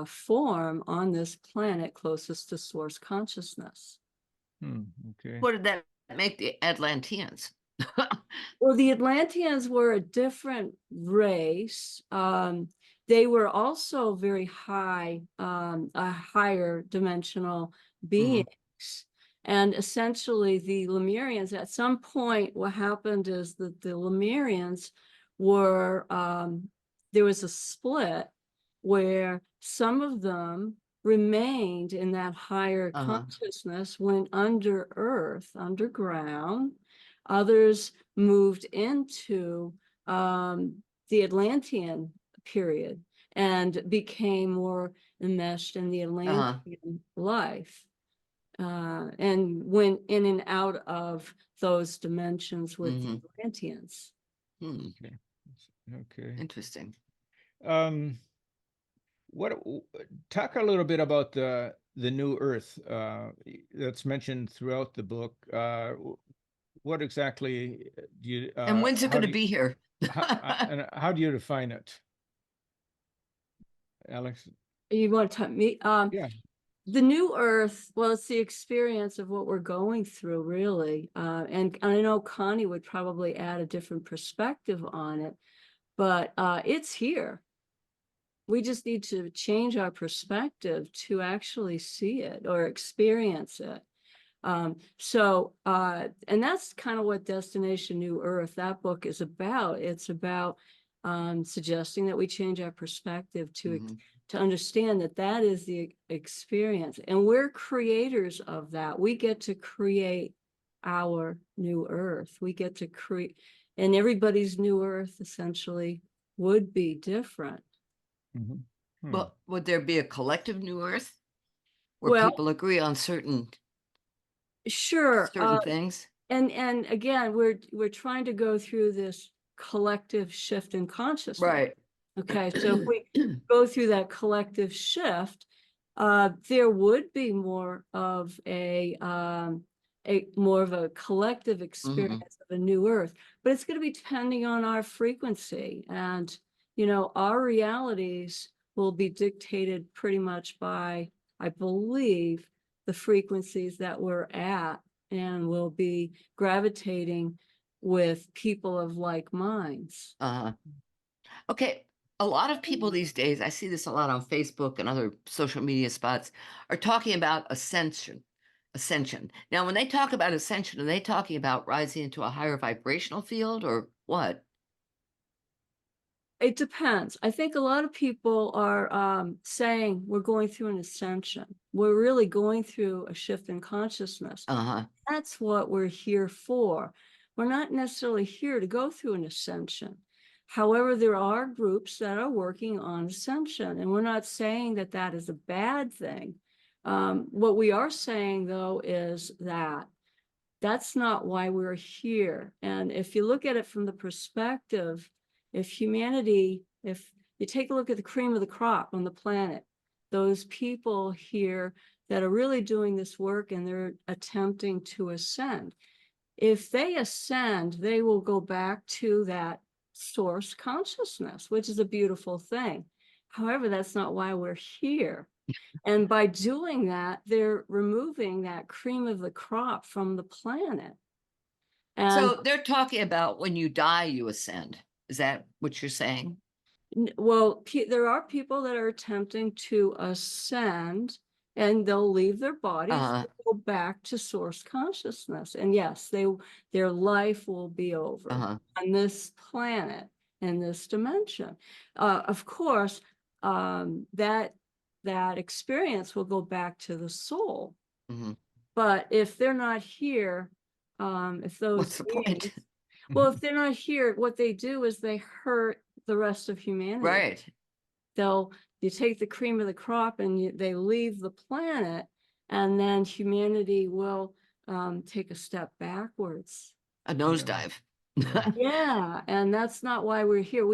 form on this planet closest to source consciousness. Okay. What did that make the Atlanteans? Well, the Atlanteans were a different race. They were also very high, a higher dimensional beings. Mm-hmm. And essentially the Lemurians, at some point, what happened is that the Lemurians were, there was a split where some of them remained in that higher consciousness, went under earth, underground. Others moved into the Atlantean period and became more enmeshed in the Atlantean life, and went in and out of those dimensions with the Atlanteans. Okay. Interesting. Talk a little bit about the new Earth that's mentioned throughout the book. What exactly do you? And when's it going to be here? How do you define it, Alex? You want to tell me? Yeah. The new Earth, well, it's the experience of what we're going through, really. And I know Connie would probably add a different perspective on it, but it's here. We just need to change our perspective to actually see it or experience it. And that's kind of what Destination New Earth, that book, is about. It's about suggesting that we change our perspective to understand that that is the experience, and we're creators of that. We get to create our new Earth. We get to create, and everybody's new Earth essentially would be different. Well, would there be a collective new earth where Well, people agree on certain sure. things? And again, we're trying to go through this collective shift in consciousness. Right. Okay, so if we go through that collective shift, there would be more of a collective experience of a new earth, but it's going to be depending on our frequency, and our realities will be dictated pretty much by, I believe, the frequencies that we're at, and we'll be gravitating with people of like minds. Okay. A lot of people these days, I see this a lot on Facebook and other social media spots, are talking about ascension. Now, when they talk about ascension, are they talking about rising into a higher vibrational field, or what? It depends. I think a lot of people are saying we're going through an ascension. We're really going through a shift in consciousness. That's what we're here for. We're not necessarily here to go through an ascension. However, there are groups that are working on ascension, and we're not saying that that is a bad thing. What we are saying, though, is that that's not why we're here. And if you look at it from the perspective, if you take a look at the cream of the crop on the planet, those people here that are really doing this work and they're attempting to ascend, if they ascend, they will go back to that source consciousness, which is a beautiful thing. However, that's not why we're here. And by doing that, they're removing that cream of the crop from the planet. And so they're talking about when you die, you ascend. Is that what you're saying? Well, there are people that are attempting to ascend, and they'll leave their bodies, go back to source consciousness. And yes, their life will be over on this planet, in this dimension. Of course, that experience will go back to the soul. But if they're not here, if those what's the point? Well, if they're not here, what they do is they hurt the rest of humanity. Right. You take the cream of the crop and they leave the planet, and then humanity will take a step backwards. A nosedive. Yeah, and that's not why we're here.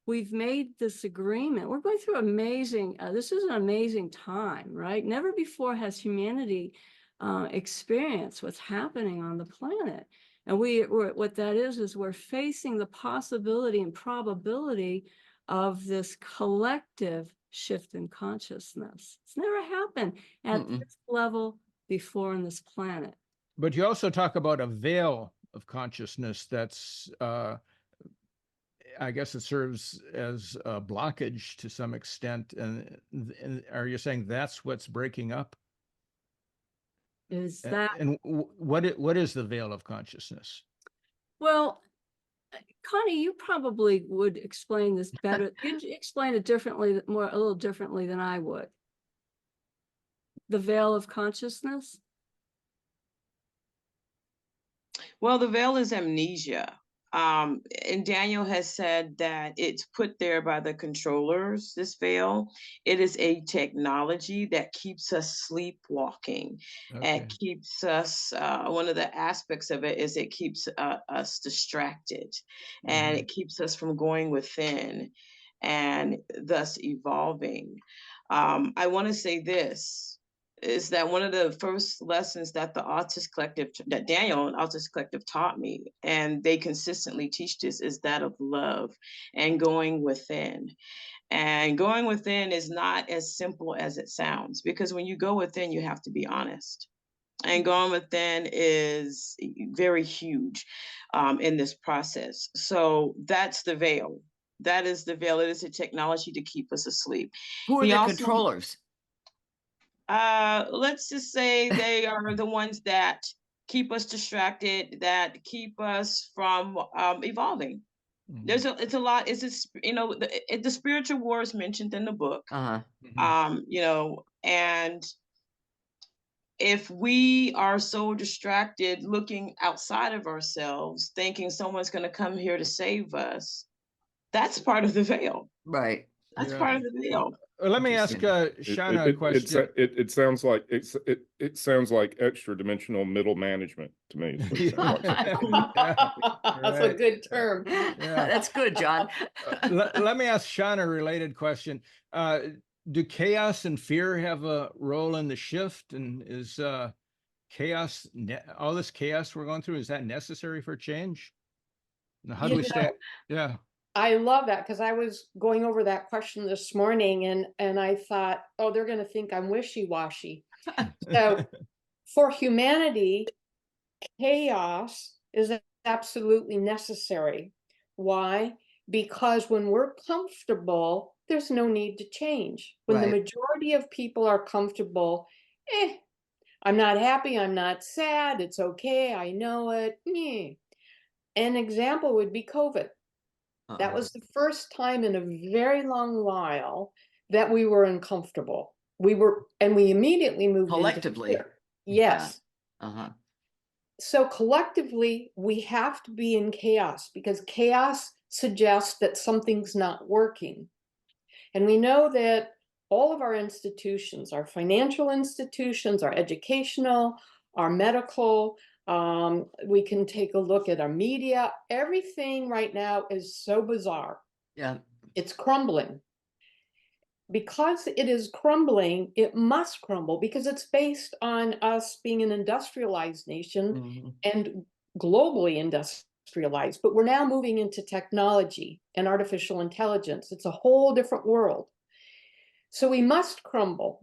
We've made this agreement. We're going through amazing, this is an amazing time, right? Never before has humanity experienced what's happening on the planet. And what that is we're facing the possibility and probability of this collective shift in consciousness. It's never happened at this level before on this planet. But you also talk about a veil of consciousness that's, I guess it serves as a blockage to some extent. And are you saying that's what's breaking up? Is that and what is the veil of consciousness? Well, Connie, you probably would explain this better. You'd explain it differently, a little differently than I would. The veil of consciousness? Well, the veil is amnesia. And Daniel has said that it's put there by the controllers, this veil. It is a technology that keeps us sleepwalking. And keeps us, one of the aspects of it is it keeps us distracted, and it keeps us from going within and thus evolving. I want to say this, is that one of the first lessons that the Autist Collective, that Daniel and Autist Collective taught me, and they consistently teach this, is that of love and going within. And going within is not as simple as it sounds, because when you go within, you have to be honest. And going within is very huge in this process. So that's the veil. That is the veil. It is a technology to keep us asleep. Who are the controllers? Let's just say they are the ones that keep us distracted, that keep us from evolving. It's a lot. The spiritual war is mentioned in the book. And if we are so distracted looking outside of ourselves, thinking someone's going to come here to save us, That's part of the veil. Right. That's part of the veil. Let me ask Shauna a question. It sounds like it sounds like extra dimensional middle management to me. Is what it sounds like. That's a good term. That's good, John. Let me ask Shauna a related question. Do chaos and fear have a role in the shift? And is chaos, all this chaos we're going through, is that necessary for change? And how do we stay? Yeah. I love that, because I was going over that question this morning, and I thought, oh, they're going to think I'm wishy-washy. So for humanity, chaos is absolutely necessary. Why? Because when we're comfortable, there's no need to change. When the majority of people are comfortable, I'm not happy, I'm not sad, it's okay, I know it. An example would be COVID. That was the first time in a very long while that we were uncomfortable. We immediately moved collectively. into fear. Yes. Uh-huh. So collectively, we have to be in chaos, because chaos suggests that something's not working. And we know that all of our institutions, our financial institutions, our educational, our medical, we can take a look at our media. Everything right now is so bizarre. Yeah. It's crumbling. Because it is crumbling, it must crumble, because it's based on us being an industrialized nation and globally industrialized. But we're now moving into technology and artificial intelligence. It's a whole different world. So we must crumble.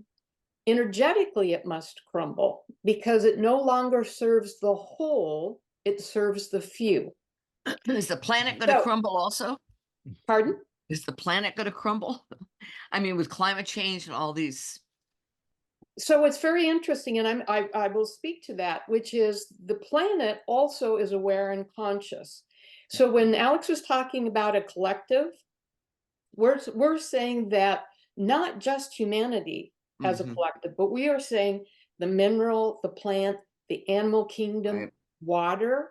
Energetically, it must crumble, because it no longer serves the whole, it serves the few. Is the planet going to crumble also? Pardon? Is the planet going to crumble? I mean, with climate change and all these. So it's very interesting, and I will speak to that, which is the planet also is aware and conscious. So when Alex was talking about a collective, we're saying that not just humanity as a collective, but we are saying the mineral, the plant, the animal kingdom, water,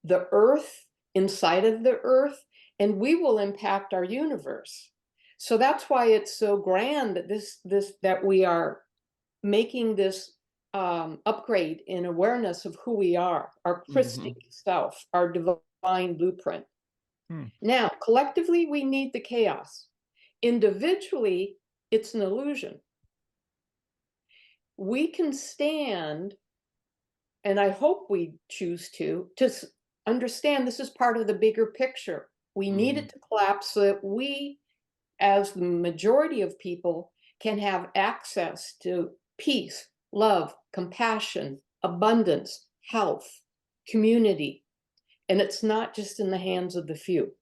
the earth, inside of the earth, and we will impact our universe. So that's why it's so grand that that we are making this upgrade in awareness of who we are, our Christic self, our divine blueprint. Now, collectively, we need the chaos. Individually, it's an illusion. We can stand, and I hope we choose to understand this is part of the bigger picture. We need it to collapse so that we, as the majority of people, can have access to peace, love, compassion, abundance, health, community. And it's not just in the hands of the few.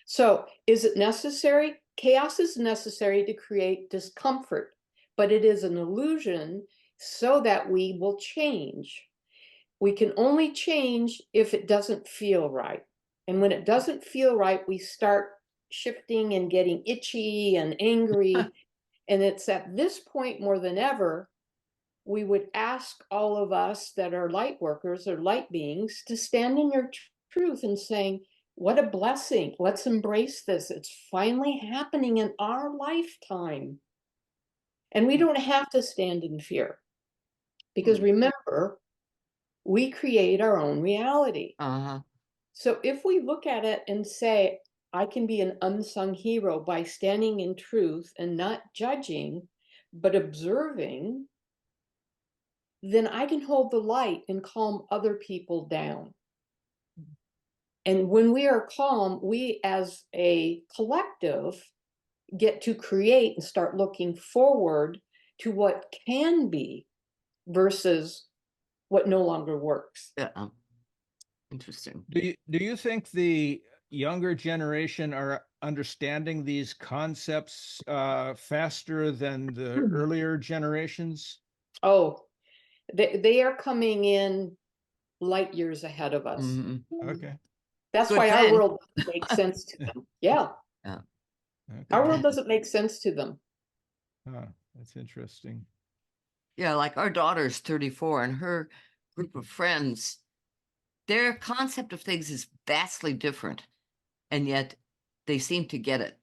So is it necessary? Chaos is necessary to create discomfort, but it is an illusion so that we will change. We can only change if it doesn't feel right. And when it doesn't feel right, we start shifting and getting itchy and angry. And it's at this point more than ever, we would ask all of us that are light workers or light beings to stand in your truth and saying, what a blessing. Let's embrace this. It's finally happening in our lifetime. And we don't have to stand in fear. Because remember, we create our own reality. So if we look at it and say, I can be an unsung hero by standing in truth and not judging, but observing, then I can hold the light and calm other people down. And when we are calm, we as a collective get to create and start looking forward to what can be versus what no longer works. Interesting. Do you think the younger generation are understanding these concepts faster than the earlier generations? Oh, they are coming in light years ahead of us. Okay. That's why our world doesn't make sense to them. Yeah. Okay. Our world doesn't make sense to them. That's interesting. Yeah, like our daughter's 34 and her group of friends, their concept of things is vastly different. and yet they seem to get it.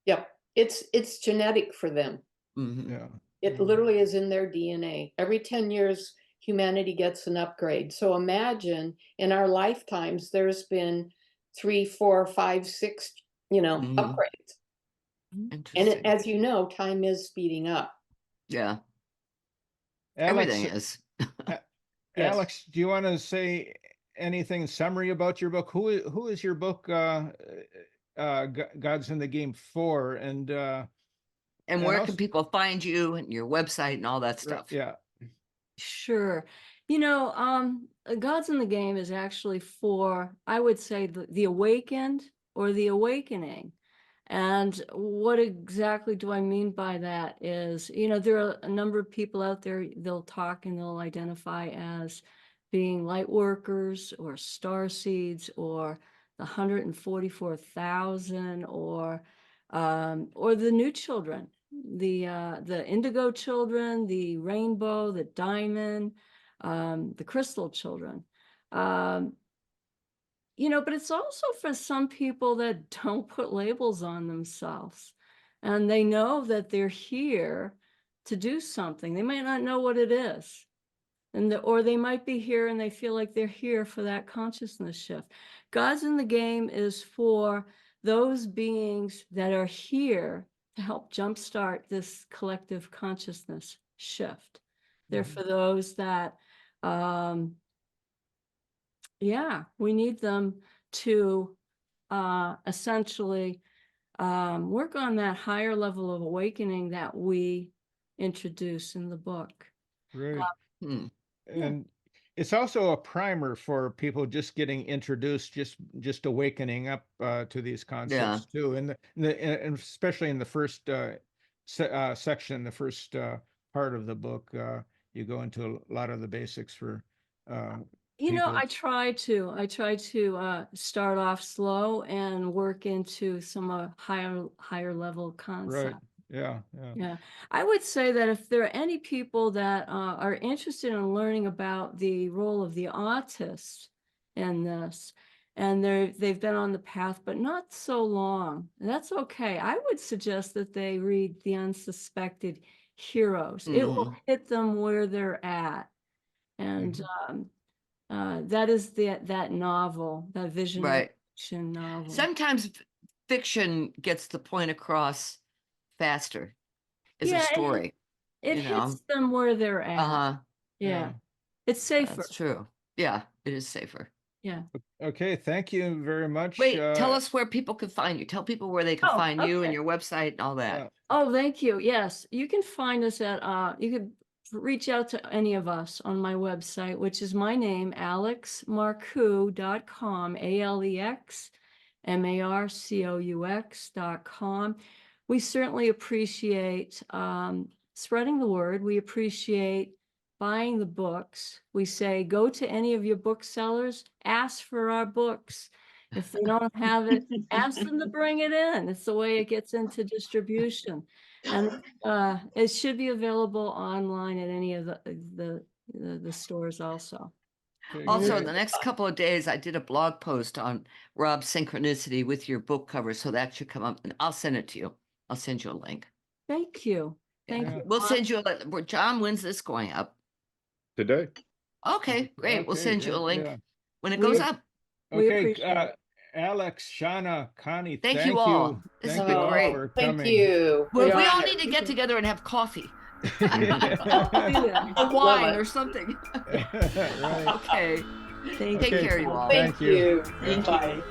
Yep. It's genetic for them. Yeah. It literally is in their DNA. Every 10 years, humanity gets an upgrade. So imagine in our lifetimes, there's been 3, 4, 5, 6, upgrades. And Interesting. as you know, time is speeding up. Yeah. Alex, Everything is. Yes. Alex, do you want to say anything summary about your book? Who is your book, God's in the Game for? And where also, can people find you and your website and all that stuff? Yeah. Sure. God's in the Game is actually for, I would say, the awakened or the awakening. And what exactly do I mean by that is, there are a number of people out there, they'll talk and they'll identify as being light workers or star seeds or the 144,000 or the new children, the indigo children, the rainbow, the diamond, the crystal children. But it's also for some people that don't put labels on themselves, and they know that they're here to do something. They might not know what it is, or they might be here and they feel like they're here for that consciousness shift. God's in the Game is for those beings that are here to help jumpstart this collective consciousness shift. They're for those that we need them to essentially work on that higher level of awakening that we introduce in the book. Right. And it's also a primer for people just getting introduced, just awakening up to these concepts too, and especially in the first section, the first part of the book, you go into a lot of the basics for. I try to start off slow and work into some higher level concepts. Right. Yeah. I would say that if there are any people that are interested in learning about the role of the autist in this, and they've been on the path, but not so long, that's okay. I would suggest that they read The Unsuspected Heroes. It will hit them where they're at. And that is that novel, that vision fiction novel. Sometimes fiction gets the point across faster as a story. It hits them where they're at. Yeah. It's safer. That's true. Yeah, it is safer. Yeah. Okay, thank you very much. Wait, tell us where people can find you. Tell people where they can find you and your website and all that. Oh, thank you. Yes, you can find us at you could reach out to any of us on my website, which is my name, alexmarcoux.com, AlexMarcoux.com. We certainly appreciate spreading the word. We appreciate buying the books. We say, go to any of your booksellers, ask for our books. If they don't have it, ask them to bring it in. It's the way it gets into distribution. And it should be available online at any of the stores also. Also, in the next couple of days, I did a blog post on Rob's synchronicity with your book cover, so that should come up, and I'll send it to you. I'll send you a link. Thank you. Thank you. We'll send you a link. John, when's this going up? Today. Okay, great. We'll send you a link when it goes up. Okay, Alex, Shauna, Connie, thank you all. This has been great. Thank you. Well, we all need to get together and have coffee. A wine or something. Right. Okay. Take care, you all. Thank you. Thank Bye. you.